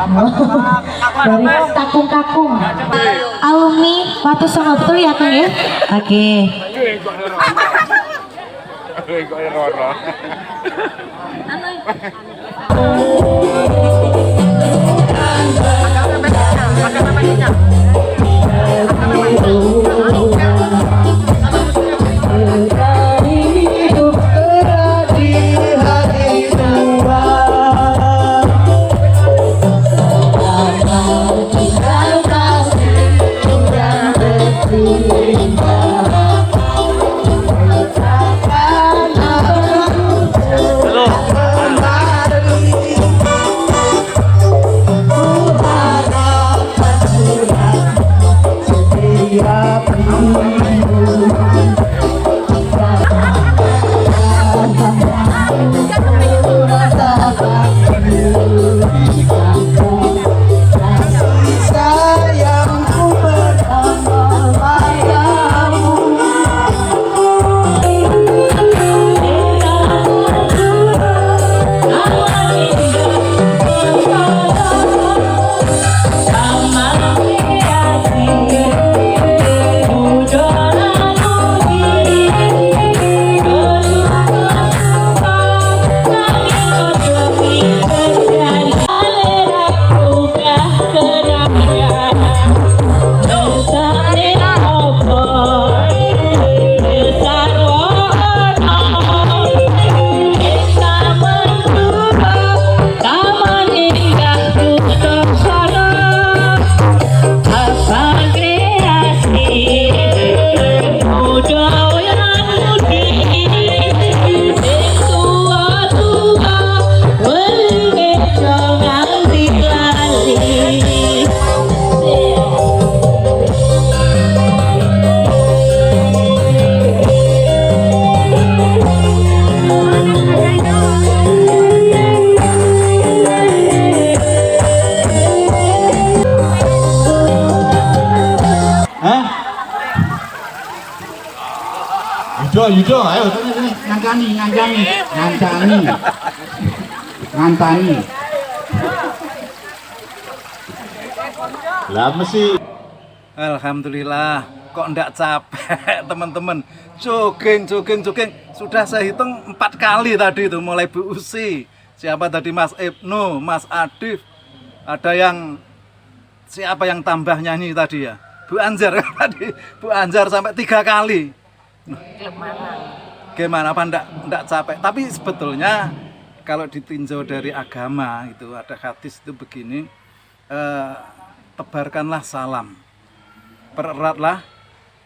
Dari kakung-kakung. Alumni Watu Songo betul ya Kang ya? Oke. Yudo, ayo sini ngancani. Lah mesti. Alhamdulillah, kok ndak capek teman-teman. Jogging. Sudah saya hitung 4 kali tadi itu, mulai Bu Usi. Siapa tadi, Mas Ibnu, Mas Adif. Ada yang siapa yang tambah nyanyi tadi ya? Bu Anjar tadi. Bu Anjar sampai 3 kali. Gimana apa ndak capek? Tapi sebetulnya kalau ditinjau dari agama itu ada hadis itu begini, tebarkanlah salam, pereratlah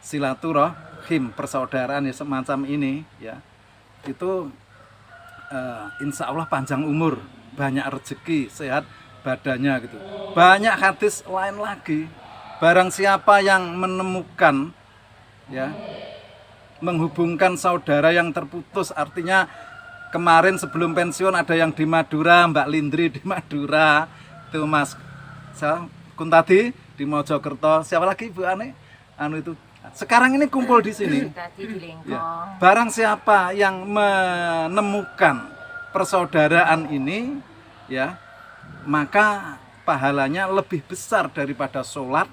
silaturahim, persaudaraan ya semacam ini ya. Itu insya Allah panjang umur, banyak rezeki, sehat badannya gitu. Banyak hadis lain lagi. Barang siapa yang menemukan ya, menghubungkan saudara yang terputus, artinya kemarin sebelum pensiun ada yang di Madura, Mbak Lindri di Madura, itu Mas Kuntadi di Mojokerto, siapa lagi Bu Ane? Itu sekarang ini kumpul di sini. Ya. Barang siapa yang menemukan persaudaraan ini, ya, maka pahalanya lebih besar daripada sholat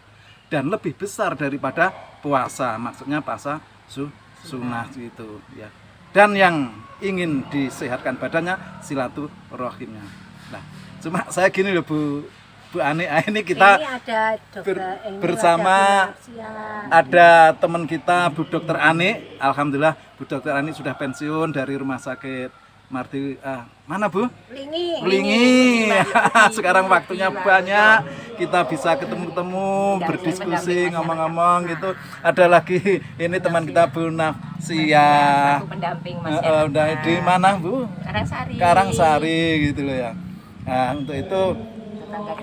dan lebih besar daripada puasa. Maksudnya puasa sunnah gitu ya. Dan yang ingin disehatkan badannya silaturahimnya. Nah, cuma saya gini loh Bu Ani, ini kita ini ada bersama ada teman kita Bu Dokter Ani. Alhamdulillah Bu Dokter Ani sudah pensiun dari rumah sakit Marti mana Bu? Lingi. Sekarang waktunya banyak, kita bisa ketemu-temu, berdiskusi, ngomong-ngomong gitu. Ada lagi ini teman kita Bu Nafsia. Aku pendamping Mas di mana Bu? Karangsari gitu loh ya. Nah, untuk itu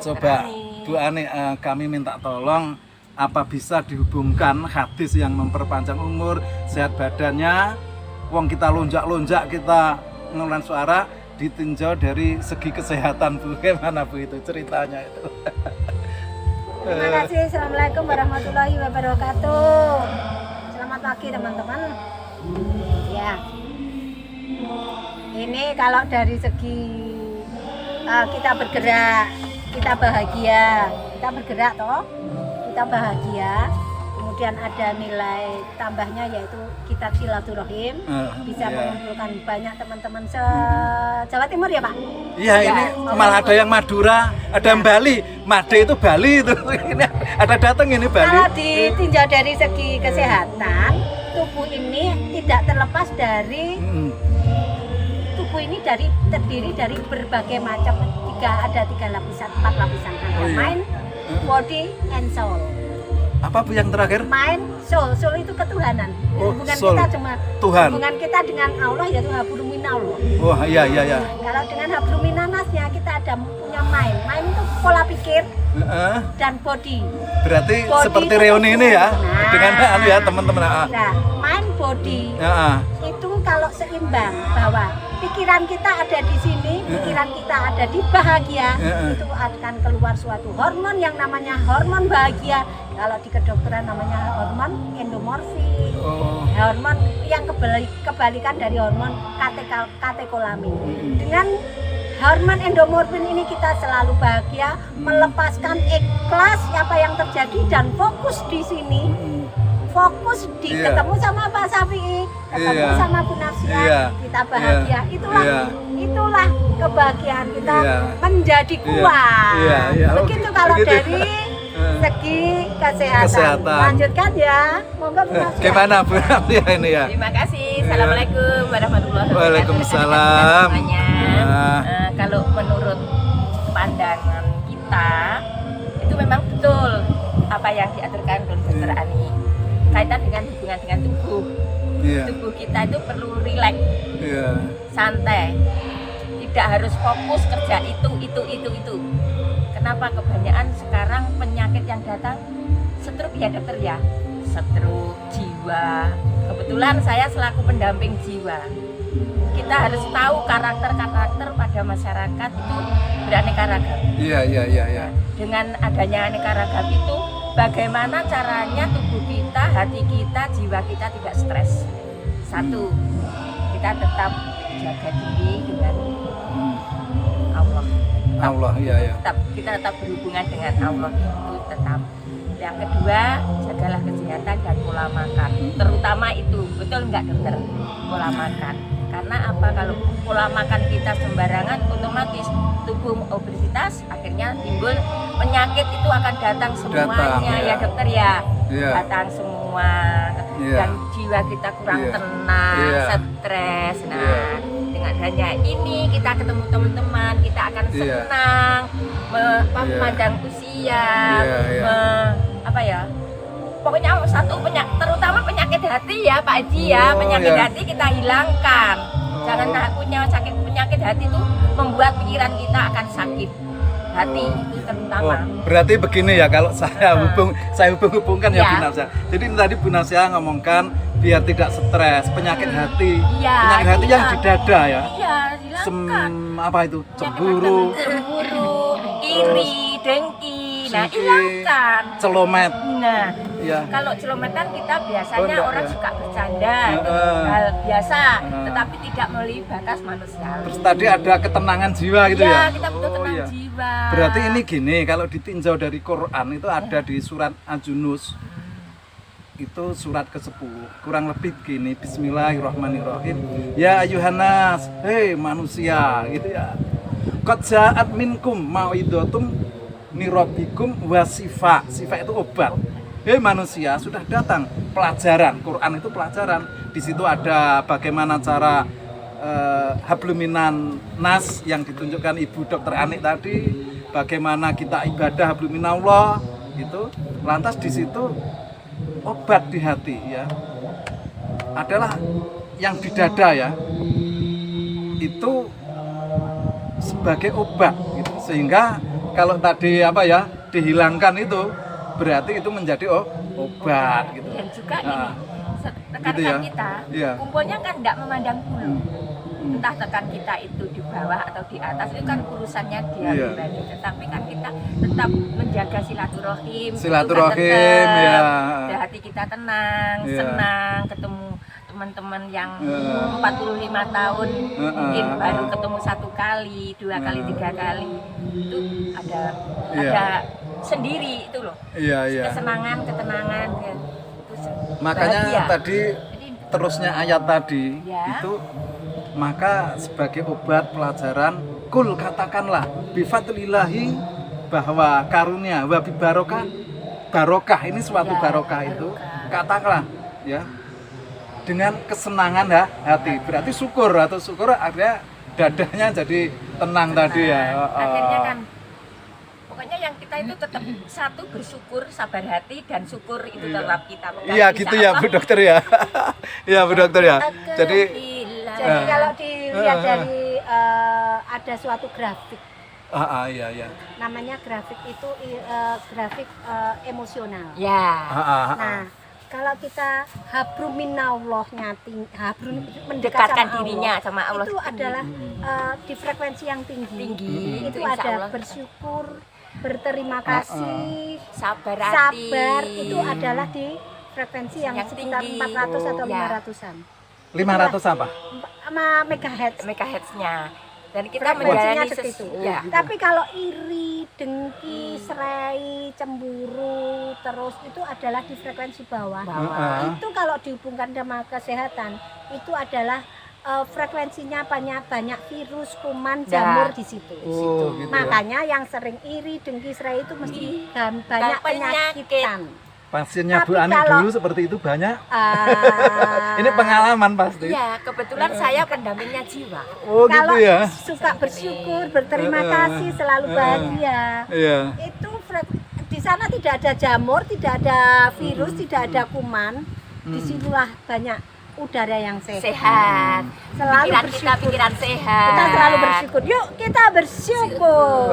coba Bu Ani, kami minta tolong apa bisa dihubungkan hadis yang memperpanjang umur, sehat badannya. Wong kita lonjak-lonjak, kita ngeluarin suara, ditinjau dari segi kesehatan Bu. Gimana Bu itu ceritanya itu? Terima kasih. Assalamualaikum warahmatullahi wabarakatuh. Selamat pagi teman-teman. Ya, ini kalau dari segi kita bergerak kita bahagia, kita bergerak toh, kita bahagia. Kemudian ada nilai tambahnya yaitu kita silaturahim, bisa mengumpulkan banyak teman-teman se-Jawa Timur ya Pak? Iya, ini malah ada yang Madura, ada yang Bali. Made itu Bali itu. Ini ada datang ini Bali. Kalau ditinjau dari segi kesehatan, tubuh ini tidak terlepas dari tubuh ini terdiri dari berbagai macam ada tiga lapisan, 4 lapisan, ada mind, body, and soul. Apa Bu yang terakhir? Mind, soul itu ketuhanan. Hubungan soul. kita cuma Tuhan. Hubungan kita dengan Allah yaitu hablum minallah. Oh iya. Kalau dengan hablum minannasnya kita ada punya mind. Mind itu pola pikir dan body. Berarti Body seperti itu reuni ini ya, nah, dengan ya teman-teman. Nah, mind body itu kalau seimbang bahwa pikiran kita ada di sini, pikiran kita ada di bahagia, itu akan keluar suatu hormon yang namanya hormon bahagia. Kalau di kedokteran namanya hormon endomorfin, hormon yang kebalikan dari hormon katekolamin. Dengan hormon endomorfin ini kita selalu bahagia, melepaskan ikhlas apa yang terjadi dan fokus di sini. Fokus di ketemu sama Pak Safi'i, ketemu sama Bu Nafsia, kita bahagia. Itulah kebahagiaan kita menjadi kuat. Begitu kalau dari segi kesehatan. Lanjutkan ya, monggo Bu Nafsia. Gimana Bu Nafsia ini ya? Terima kasih. Assalamualaikum warahmatullahi wabarakatuh. Waalaikumsalam. Semuanya. Kalau menurut pandangan kita itu memang betul apa yang diaturkan oleh Dr. Ani kaitan dengan hubungan dengan tubuh. Tubuh kita itu perlu rileks, santai, tidak harus fokus kerja itu. Kenapa kebanyakan sekarang penyakit yang datang stroke ya dokter ya, stroke jiwa. Kebetulan saya selaku pendamping jiwa, kita harus tahu karakter pada masyarakat itu beraneka ragam. Iya. Dengan adanya aneka ragam itu, bagaimana caranya tubuh kita, hati kita, jiwa kita tidak stres. Satu, kita tetap jaga diri dengan Allah. Iya. Kita tetap berhubungan dengan Allah itu tetap. Yang kedua, jagalah kesehatan dan pola makan. Terutama itu, betul nggak dokter? Pola makan. Karena apa? Kalau pola makan kita sembarangan, otomatis tubuh obesitas, akhirnya timbul penyakit itu akan datang semuanya ya dokter ya. Datang semua. Dan jiwa kita kurang tenang, stres. Nah, dengan hanya ini kita ketemu teman-teman, kita akan senang, memandang usia, pokoknya satu terutama penyakit hati ya Pak Haji ya, penyakit hati kita hilangkan. Jangan punya penyakit hati itu membuat pikiran kita akan sakit. Hati itu terutama. Berarti begini ya, kalau saya hubung-hubungkan ya Bu Nafsia. Jadi tadi Bu Nafsia ngomongkan biar tidak stres, penyakit hati. Penyakit hati yang di dada ya. Iya, hilangkan. Apa itu? Cemburu, iri, dengki. Nah, hilangkan. Celomet. Nah, kalau celomet kan kita biasanya orang suka bercanda, hal biasa, tetapi tidak melalui batas manusia. Terus tadi ada ketenangan jiwa gitu ya? Iya, kita butuh tenang jiwa. Berarti ini gini, kalau ditinjau dari Quran itu ada di surat An-Junus. Itu surat ke-10, kurang lebih begini. Bismillahirrahmanirrahim. Ya ayuhanas, hei manusia, gitu ya. Qad ja'at minkum mau'idatum mirobikum wasifa. Sifa itu obat. Hei manusia, sudah datang pelajaran. Quran itu pelajaran. Di situ ada bagaimana cara habluminan nas yang ditunjukkan Ibu Dr. Ani tadi. Bagaimana kita ibadah habluminallah itu. Lantas di situ obat di hati ya adalah yang di dada ya, itu sebagai obat gitu. Sehingga kalau tadi dihilangkan itu berarti itu menjadi obat gitu. Dan juga ini rekan-rekan gitu ya? kita kumpulnya kan tidak memandang bulu. Entah rekan kita itu di bawah atau di atas, itu kan urusannya dia pribadi. Tetapi kan kita tetap menjaga silaturahim, ya. Hati kita tenang, senang, ketemu teman-teman yang 45 tahun mungkin baru ketemu 1 kali, 2 kali, 3 kali itu ada sendiri itu loh. Kesenangan, ketenangan Makanya bahagia. tadi terusnya ayat tadi itu, maka sebagai obat pelajaran, kul katakanlah bifadlillahi, bahwa karunia wa bi barokah ini suatu barokah itu, katakanlah ya dengan kesenangan hati, berarti syukur, atau syukur akhirnya dadanya jadi tenang tadi ya. Akhirnya kan pokoknya yang kita itu tetap satu, bersyukur, sabar hati, dan syukur itu tetap kita pegang. Iya gitu ya Bu Dokter ya. Iya Bu Dokter ya. Jadi kalau dilihat dari ada suatu grafik, iya. namanya grafik itu grafik emosional. Ya. Nah, kalau kita habrun minallahnya Mendekatkan sama dirinya Allah, sama Allah itu adalah di frekuensi yang tinggi. Itu Insya ada Allah. bersyukur, berterima kasih, Sabar hati. sabar, itu adalah di frekuensi yang Yang sekitar tinggi. 400 atau Ya. 500-an. 500 apa? Sama megahertz. Megahertznya. Dan kita Frekuensinya menjalani seperti itu. Ya. Tapi kalau iri, dengki, serai, cemburu, terus itu adalah di frekuensi bawah. Itu kalau dihubungkan sama kesehatan, itu adalah frekuensinya banyak virus, kuman, jamur di situ. Oh, gitu ya. Makanya yang sering iri, dengki, serai itu mesti banyak penyakitan. Pasiennya Bu Tapi Ani kalau- dulu seperti itu banyak. Ah, Ini pengalaman pasti. Iya, kebetulan saya pendampingnya jiwa. Oh kalau gitu ya. suka bersyukur, berterima kasih, selalu bahagia. Iya. Itu di sana tidak ada jamur, tidak ada virus, tidak ada kuman. Disinilah banyak udara yang Sehat. Selalu Pikiran kita bersyukur. pikiran sehat. Kita selalu bersyukur. Yuk kita bersyukur.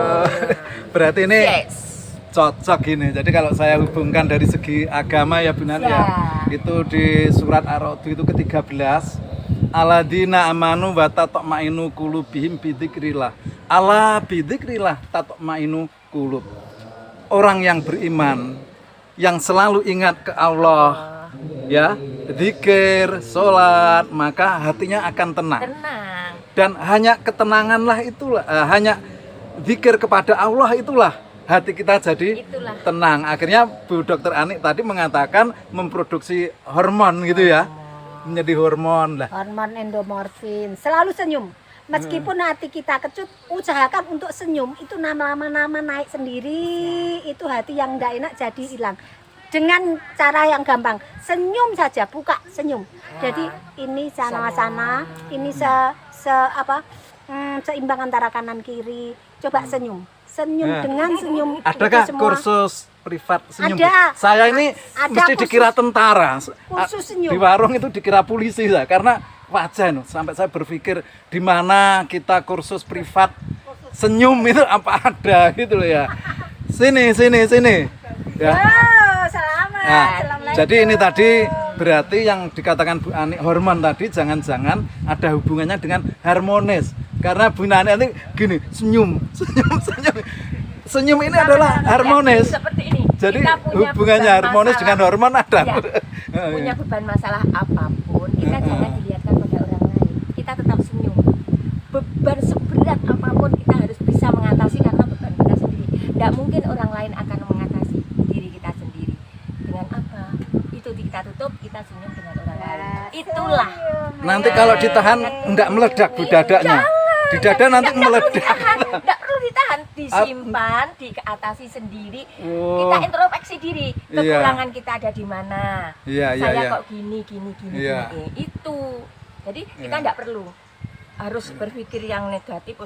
Berarti ini Yes. cocok gini. Jadi kalau saya hubungkan dari segi agama ya benar ya. Itu di surat Ar-Ra'd itu ke-13. Alladzina amanu wa tatma'innu qulubihim bidzikrillah. Ala bidzikrillah tatma'innu qulub. Orang yang beriman yang selalu ingat ke Allah, ya, zikir, sholat, maka hatinya akan tenang. Tenang. Dan hanya ketenanganlah itulah, hanya zikir kepada Allah itulah hati kita jadi Itulah. tenang. Akhirnya Bu Dokter Ani tadi mengatakan memproduksi hormon gitu ya, menjadi hormon lah. Hormon endomorfin. Selalu senyum. Meskipun hati kita kecut, usahakan untuk senyum. Itu lama-lama naik sendiri. Itu hati yang tidak enak jadi hilang. Dengan cara yang gampang, senyum saja, buka senyum. Jadi ini sana-sana, ini seimbang antara kanan kiri. Coba senyum. Senyum dengan senyum. Adakah itu semua. kursus privat senyum? Ada. Saya ini Ada mesti kursus- dikira tentara. kursus senyum. Di warung itu dikira polisi ya, karena wajah no. Sampai saya berpikir di mana kita kursus privat senyum itu apa ada gitu loh ya. Sini. Ya. Oh, selamat. Nah, Assalamualaikum. jadi ini tadi berarti yang dikatakan Bu Ani hormon tadi jangan-jangan ada hubungannya dengan harmonis. Karena Bu Ani ini gini, senyum. Senyum ini adalah harmonis. Seperti ini. Jadi Kita punya hubungannya beban harmonis masalah. dengan hormon ada. Ya, punya beban masalah apapun, kita jangan dilihatkan pada orang lain. Kita tetap senyum. Beban seberat apapun kita harus bisa mengatasi karena beban kita sendiri. Tidak mungkin orang lain akan mengatasi diri kita sendiri. Dengan apa? Itu kita tutup, kita senyum dengan orang lain. Itulah. Nanti kalau ditahan enggak meledak Bu dadanya. Di dada nanti meledak. Tidak perlu ditahan, disimpan, diatasi sendiri. Oh. Kita introspeksi diri, Iya. kekurangan kita ada di mana. Iya, Saya iya. kok gini. Iya. Itu. Jadi kita Iya. tidak perlu harus berpikir yang negatif,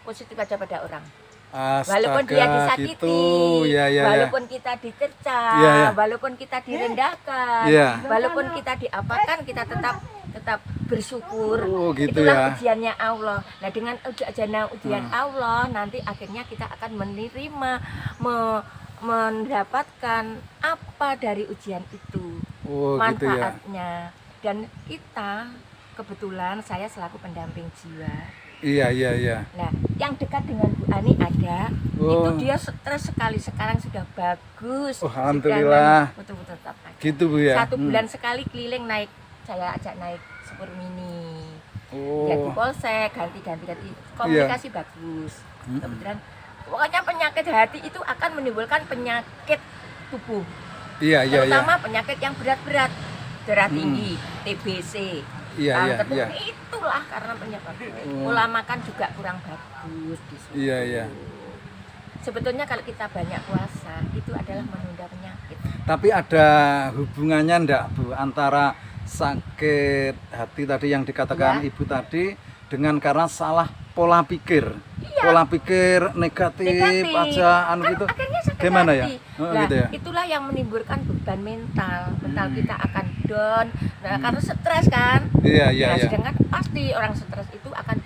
positif aja pada orang. Walaupun dia disakiti, gitu. Ya. walaupun kita dicerca, Iya. walaupun kita direndahkan, Iya. walaupun kita diapakan, kita tetap bersyukur. Oh, gitu Itulah ya. ujiannya Allah. Nah, dengan ujian Allah, nanti akhirnya kita akan menerima, mendapatkan apa dari ujian itu, Oh, gitu ya. manfaatnya. Dan kita kebetulan saya selaku pendamping jiwa. Iya. Nah, yang dekat dengan Bu Ani ada, Oh. itu dia stres sekali, sekarang sudah bagus. Oh, alhamdulillah. Betul-betul tetap aja. Gitu Bu ya. 1 bulan sekali keliling naik saya ajak naik sepur mini. Oh. Ya di polsek, ganti komunikasi bagus. Kebetulan pokoknya penyakit hati itu akan menimbulkan penyakit tubuh. Iya. Terutama penyakit yang berat-berat, darah tinggi, TBC. Iya. Itulah karena penyebab. Pola makan juga kurang bagus di situ. Iya. Sebetulnya kalau kita banyak puasa itu adalah menunda penyakit. Tapi ada hubungannya ndak Bu antara sakit hati tadi yang dikatakan Ya. Ibu tadi dengan karena salah pola pikir. Iya. Pola pikir negatif aja anu Kan gitu. akhirnya sakit Gimana hati. ya? Nah, Gitu ya. itulah yang menimbulkan beban mental. Mental kita akan down. Nah, karena stres kan. Iya. Nah, sedangkan pasti orang stres itu akan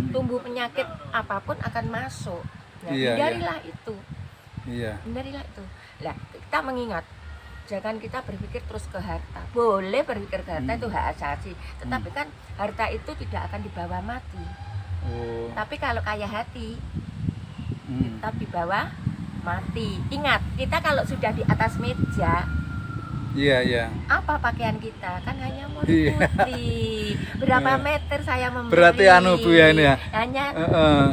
tumbuh penyakit apapun akan masuk. Nah, Iya. hindarilah itu. Iya. Hindarilah itu. Nah, kita mengingat jangan kita berpikir terus ke harta. Boleh berpikir ke harta itu hak asasi, tetapi kan harta itu tidak akan dibawa mati. Oh. Tapi kalau kaya hati tetap dibawa mati. Ingat, kita kalau sudah di atas meja, Iya. apa pakaian kita? Kan hanya mau Iya. putih. Berapa meter saya membeli? Berarti anu Bu ya ini ya. Hanya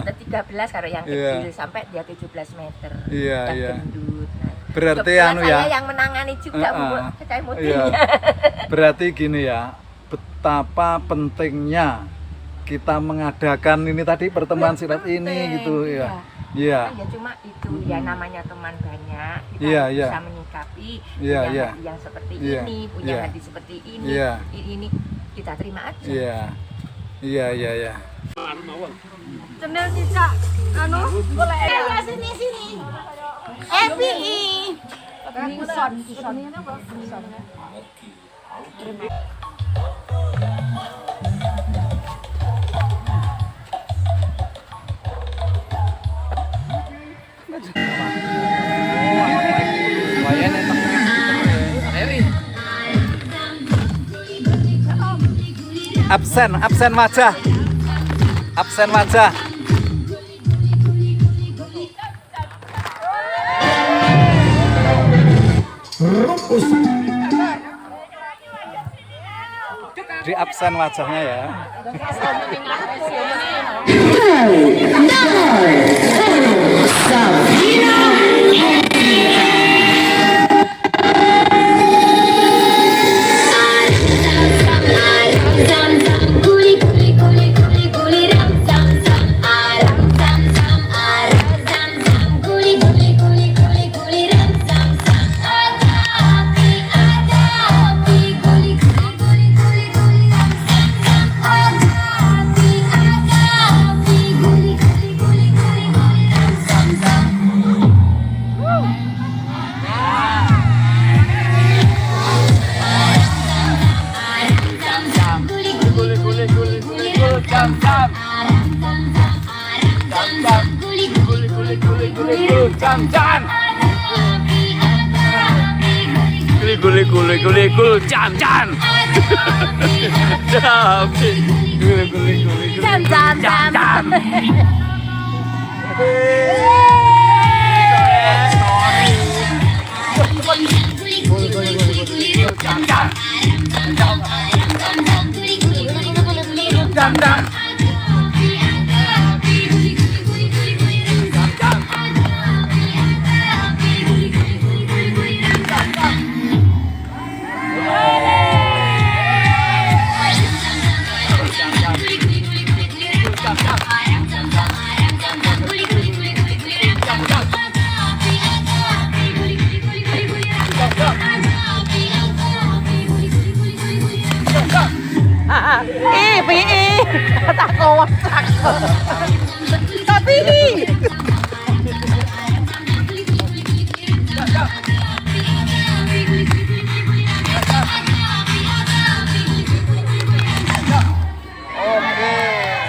13 kalau yang Iya. kecil sampai dia 17 meter. Iya. Dan gendut. Nah, Berarti kebetulan anu saya ya. yang menangani juga Bu, saya Iya. modelnya. Berarti gini ya, betapa pentingnya kita mengadakan ini tadi pertemuan silat ini Penting, gitu ya. Kan Iya. ya cuma itu ya namanya teman banyak kita Iya, harus iya. bisa menyikapi Iya, punya iya. hati yang seperti Iya, ini, punya iya. hati seperti ini, Iya. ini kita terima aja. Iya. Cendel cicak anu boleh ya sini. Epi. Bison. Absen wajah. Absen wajah. Di absen wajahnya ya. Guli jam.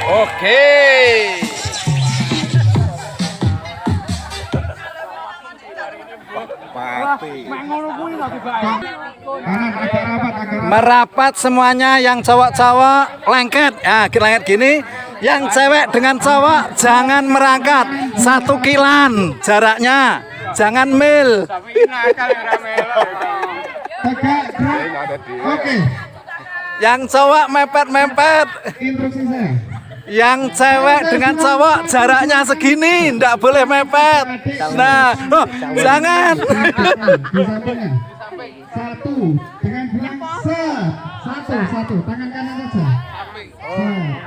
Oke. Merapat semuanya, yang cowok-cowok lengket. Ya, lengket gini. Yang cewek dengan cowok jangan merangkat. 1 kilan jaraknya. Jangan mil. Oke. Yang cowok mepet-mepet. Instruksi saya. Yang cewek dengan cowok jaraknya segini, ndak boleh mepet. Nah, oh, jangan. Disampaikan. Satu dengan bilang satu, tangan kanan saja.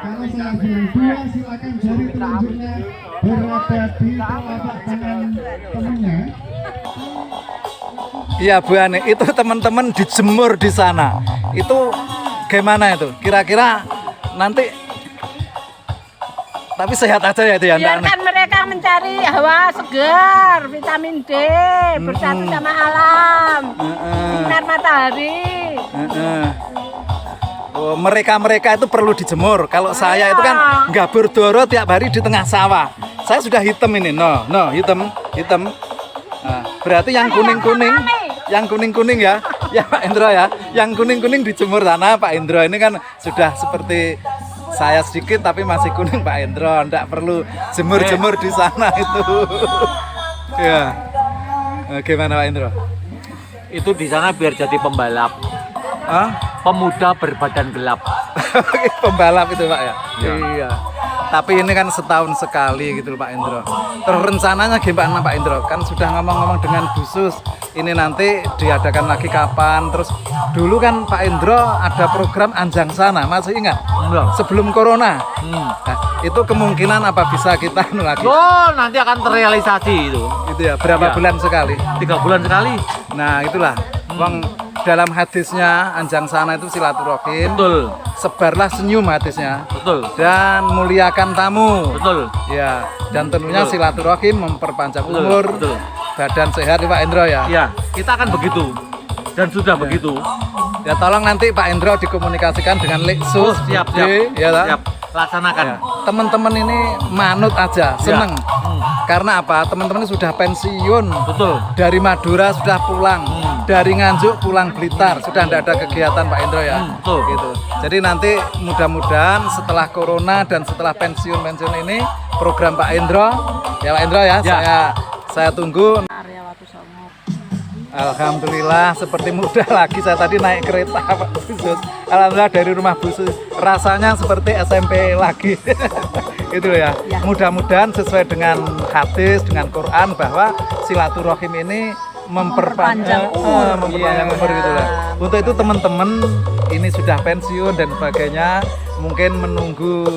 Kalau saya bilang dua, silakan jari telunjuknya berada di telapak tangan temannya. Iya Bu Ani, itu teman-teman dijemur di sana. Itu gimana itu? Kira-kira nanti tapi sehat aja ya itu ya. Biarkan mereka mencari hawa segar, vitamin D, bersatu sama alam, sinar matahari. Oh, mereka itu perlu dijemur. Kalau saya itu kan gabur doro tiap hari di tengah sawah. Saya sudah hitam ini, no, hitam. Nah, berarti yang kuning-kuning ya Pak Indro ya. Yang kuning-kuning dijemur sana Pak Indro. Ini kan sudah seperti saya sedikit tapi masih kuning Pak Indro. Nggak perlu jemur-jemur di sana itu. Ya. Gimana Pak Indro? Itu di sana biar jadi pembalap. Pemuda berbadan gelap. Pembalap itu Pak ya? Iya. Tapi ini kan setahun sekali gitu loh Pak Indro. Terus rencananya gimana Pak Indro? Kan sudah ngomong-ngomong dengan Bu Sus, ini nanti diadakan lagi kapan? Terus dulu kan Pak Indro ada program Anjang Sana, masih ingat? Sebelum Corona. Nah, itu kemungkinan apa bisa kita lagi? Oh, nanti akan terrealisasi itu. Itu ya, berapa bulan sekali? 3 bulan sekali. Nah, itulah. Wong dalam hadisnya Anjang Sana itu silaturahim. Betul. Sebarlah senyum hadisnya. Betul. Dan muliakan tamu. Betul. Ya, dan tentunya Betul. silaturahim memperpanjang Betul. umur. Betul. Badan sehat Pak Indro ya. Ya, kita akan begitu. Dan sudah begitu. Ya tolong nanti Pak Indro dikomunikasikan dengan Leksus. Siap. Ya, tak? Siap. Laksanakan. Ya. Teman-teman ini manut aja, seneng. Karena apa? Teman-teman sudah pensiun. Betul. Dari Madura sudah pulang. Dari Nganjuk pulang Blitar, sudah tidak ada kegiatan Pak Indro ya. Betul. Gitu. Jadi nanti mudah-mudahan setelah Corona dan setelah pensiun ini program Pak Indro, ya Pak Indro ya. Saya tunggu. Alhamdulillah seperti muda lagi. Saya tadi naik kereta Pak Sus. Alhamdulillah dari rumah Bu Sus rasanya seperti SMP lagi. Itu ya. Mudah-mudahan sesuai dengan hadis, dengan Quran bahwa silaturahim ini memperpanjang umur gitu lah. Untuk itu teman-teman ini sudah pensiun dan sebagainya mungkin menunggu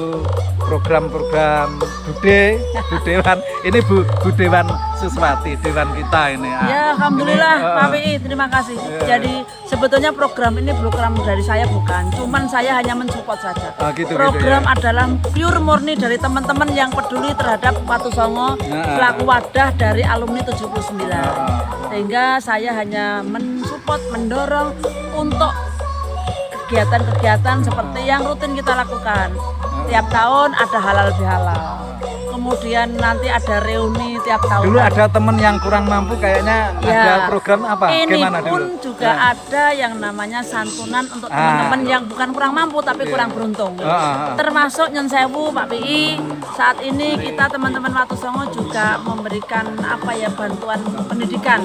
program-program Budewan. Ini Bu Dewan Suswati, Dewan kita ini. Ya, alhamdulillah Pak PI, terima kasih. Jadi sebetulnya program ini program dari saya bukan, cuman saya hanya mensupport saja. Program adalah pure murni dari teman-teman yang peduli terhadap Watu Songo selaku wadah dari alumni 79. Sehingga saya hanya mensupport, mendorong untuk kegiatan-kegiatan seperti yang rutin kita lakukan. Tiap tahun ada halal bihalal. Kemudian nanti ada reuni tiap tahun. Dulu ada temen yang kurang mampu kayaknya ada program apa? Ini Gimana pun dulu? juga ada yang namanya santunan untuk teman-teman yang bukan kurang mampu tapi kurang beruntung. Termasuk Nyen Sewu Pak PI. Saat ini kita teman-teman Watu Songo juga memberikan bantuan pendidikan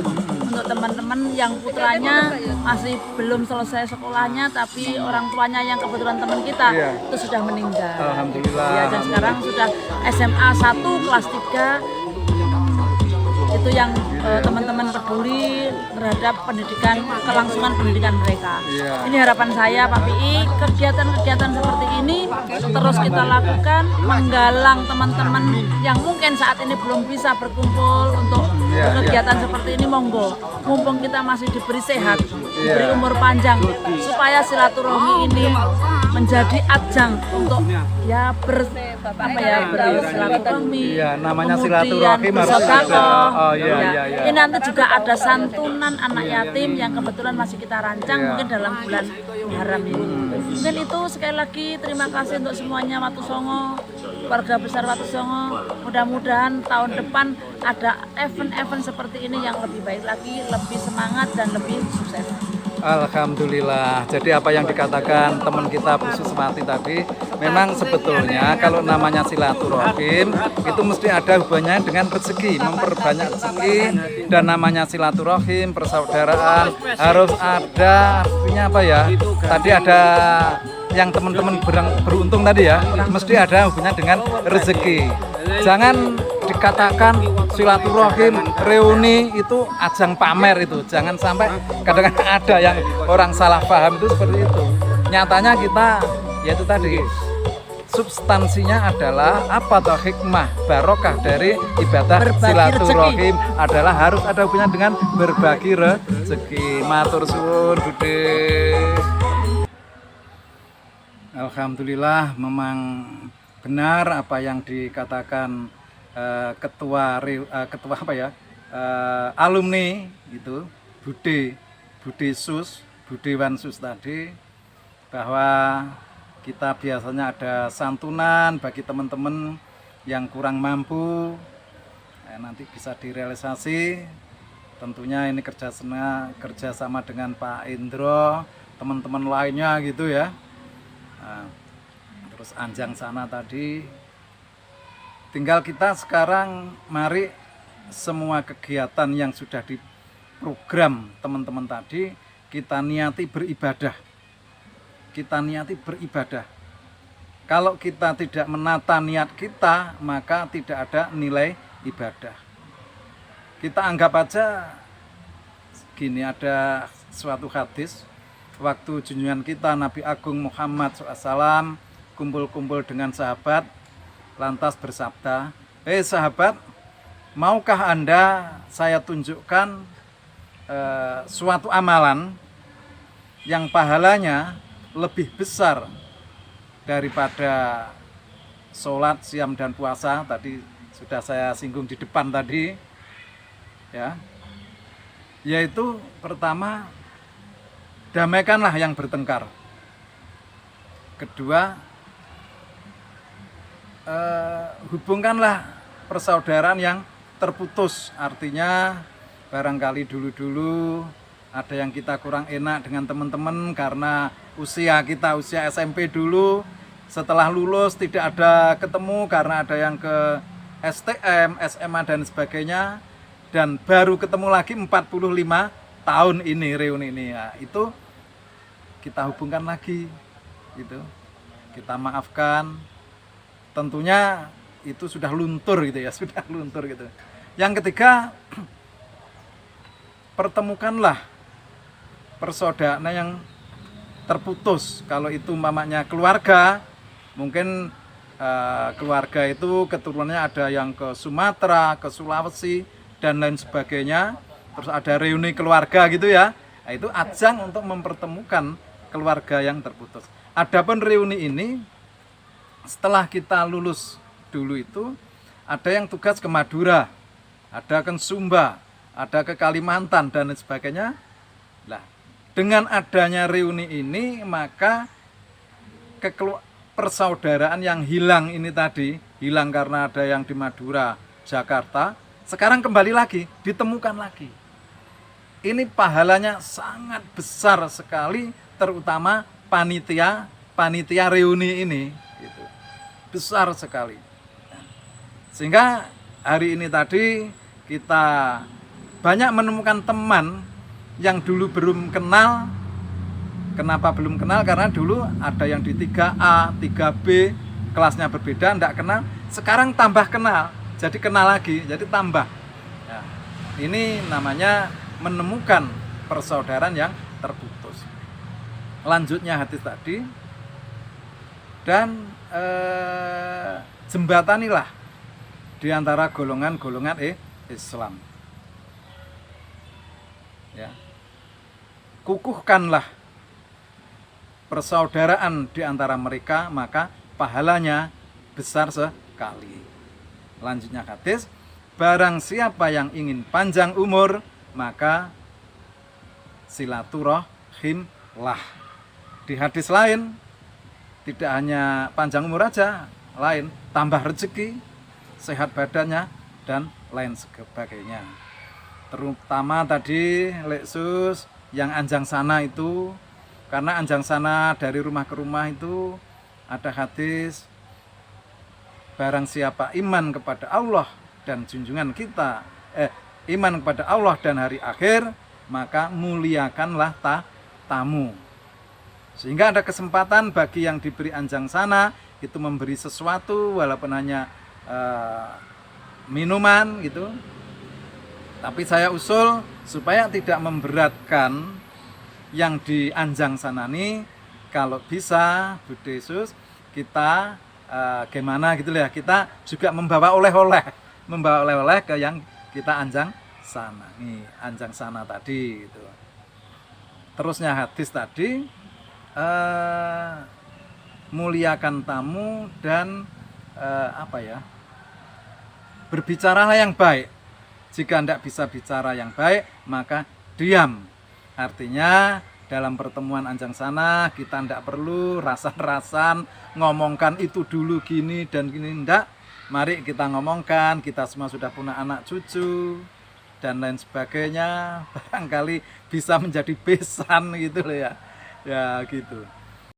untuk teman-teman yang putranya masih belum selesai sekolahnya tapi orang tuanya yang kebetulan teman kita itu sudah meninggal. Alhamdulillah. Ya, dan sekarang sudah SMA 1 kelas 3 itu yang teman-teman peduli terhadap pendidikan, kelangsungan pendidikan mereka. Ini harapan saya Pak PI, kegiatan-kegiatan seperti ini terus kita lakukan, menggalang teman-teman yang mungkin saat ini belum bisa berkumpul untuk kegiatan seperti ini, monggo. Mumpung kita masih diberi sehat, diberi umur panjang, supaya silaturahmi ini menjadi ajang untuk bersilaturahmi. Iya, namanya kemudian silaturahim harus bersedekah. iya. Ini nanti juga ada santunan anak yatim yang kebetulan masih kita rancang mungkin dalam bulan Muharram ini. Mungkin itu sekali lagi terima kasih untuk semuanya Watu Songo, keluarga besar Watu Songo. Mudah-mudahan tahun depan ada event-event seperti ini yang lebih baik lagi, lebih semangat dan lebih sukses. Alhamdulillah. Jadi apa yang dikatakan teman kita Bu Susmati tadi, memang sebetulnya kalau namanya silaturahim itu mesti ada hubungannya dengan rezeki, memperbanyak rezeki, dan namanya silaturahim, persaudaraan harus ada, artinya apa ya? Tadi ada yang teman-teman beruntung tadi ya, mesti ada hubungannya dengan rezeki. Jangan dikatakan silaturahim reuni itu ajang pamer itu, jangan sampai kadang-kadang ada yang orang salah paham itu seperti itu. Nyatanya kita yaitu tadi substansinya adalah apa toh, hikmah barokah dari ibadah silaturahim adalah harus ada hubungannya dengan berbagi rezeki. Matur suwun Bude. Alhamdulillah, memang benar apa yang dikatakan ketua apa ya, alumni itu Budewan Sus tadi, bahwa kita biasanya ada santunan bagi teman-teman yang kurang mampu, nanti bisa direalisasi. Tentunya ini kerjasama dengan Pak Indro, teman-teman lainnya gitu ya. Terus Anjang sana tadi, tinggal kita sekarang mari semua kegiatan yang sudah diprogram teman-teman tadi kita niati beribadah. Kita niati beribadah. Kalau kita tidak menata niat kita, maka tidak ada nilai ibadah. Kita anggap aja gini, ada suatu hadis waktu junjungan kita Nabi Agung Muhammad SAW kumpul-kumpul dengan sahabat, lantas bersabda, "Hei sahabat, maukah Anda saya tunjukkan suatu amalan yang pahalanya lebih besar daripada sholat, siam, dan puasa?" Tadi sudah saya singgung di depan tadi ya, yaitu pertama, damaikanlah yang bertengkar. Kedua, hubungkanlah persaudaraan yang terputus. Artinya barangkali dulu-dulu ada yang kita kurang enak dengan teman-teman karena usia kita, usia SMP dulu, setelah lulus tidak ada ketemu karena ada yang ke STM, SMA dan sebagainya, dan baru ketemu lagi 45 tahun ini reuni ini ya, itu kita hubungkan lagi gitu, kita maafkan. Tentunya itu sudah luntur gitu ya, sudah luntur gitu. Yang ketiga, pertemukanlah persaudaraan yang terputus. Kalau itu mamanya keluarga, mungkin keluarga itu keturunannya ada yang ke Sumatera, ke Sulawesi dan lain sebagainya. Terus ada reuni keluarga gitu ya. Nah, itu ajang untuk mempertemukan keluarga yang terputus. Adapun reuni ini setelah kita lulus dulu itu ada yang tugas ke Madura, ada ke Sumba, ada ke Kalimantan dan lain sebagainya. Nah, dengan adanya reuni ini maka persaudaraan yang hilang ini tadi, hilang karena ada yang di Madura, Jakarta, sekarang kembali lagi, ditemukan lagi. Ini pahalanya sangat besar sekali, terutama panitia reuni ini, gitu. Besar sekali. Sehingga hari ini tadi kita banyak menemukan teman yang dulu belum kenal. Kenapa belum kenal? Karena dulu ada yang di 3A, 3B, kelasnya berbeda, enggak kenal. Sekarang tambah kenal, jadi kenal lagi, jadi tambah. Ya, ini namanya menemukan persaudaraan yang terputus. Lanjutnya hadis tadi, dan jembatanilah di antara golongan-golongan Islam. Ya. Kukuhkanlah persaudaraan di antara mereka, maka pahalanya besar sekali. Lanjutnya hadis, barang siapa yang ingin panjang umur, maka silaturahimlah. Di hadis lain, tidak hanya panjang umur aja, lain tambah rezeki, sehat badannya, dan lain sebagainya. Terutama tadi Leksus yang anjang sana itu, karena anjang sana dari rumah ke rumah itu ada hadis, barang siapa iman kepada Allah dan junjungan kita, iman kepada Allah dan hari akhir, maka muliakanlah tamu. Sehingga ada kesempatan bagi yang diberi anjang sana itu memberi sesuatu walaupun hanya minuman gitu. Tapi saya usul supaya tidak memberatkan yang di anjang sana nih, kalau bisa Bude Yesus kita gimana gitu ya, kita juga membawa oleh-oleh ke yang kita anjang sana nih, anjang sana tadi gitu. Terusnya hadis tadi, muliakan tamu dan berbicaralah yang baik. Jika tidak bisa bicara yang baik, maka diam. Artinya dalam pertemuan anjang sana kita tidak perlu rasan-rasan ngomongkan itu dulu gini dan gini, enggak. Mari kita ngomongkan, kita semua sudah punya anak cucu dan lain sebagainya, barangkali bisa menjadi besan gitu loh ya. Ya gitu.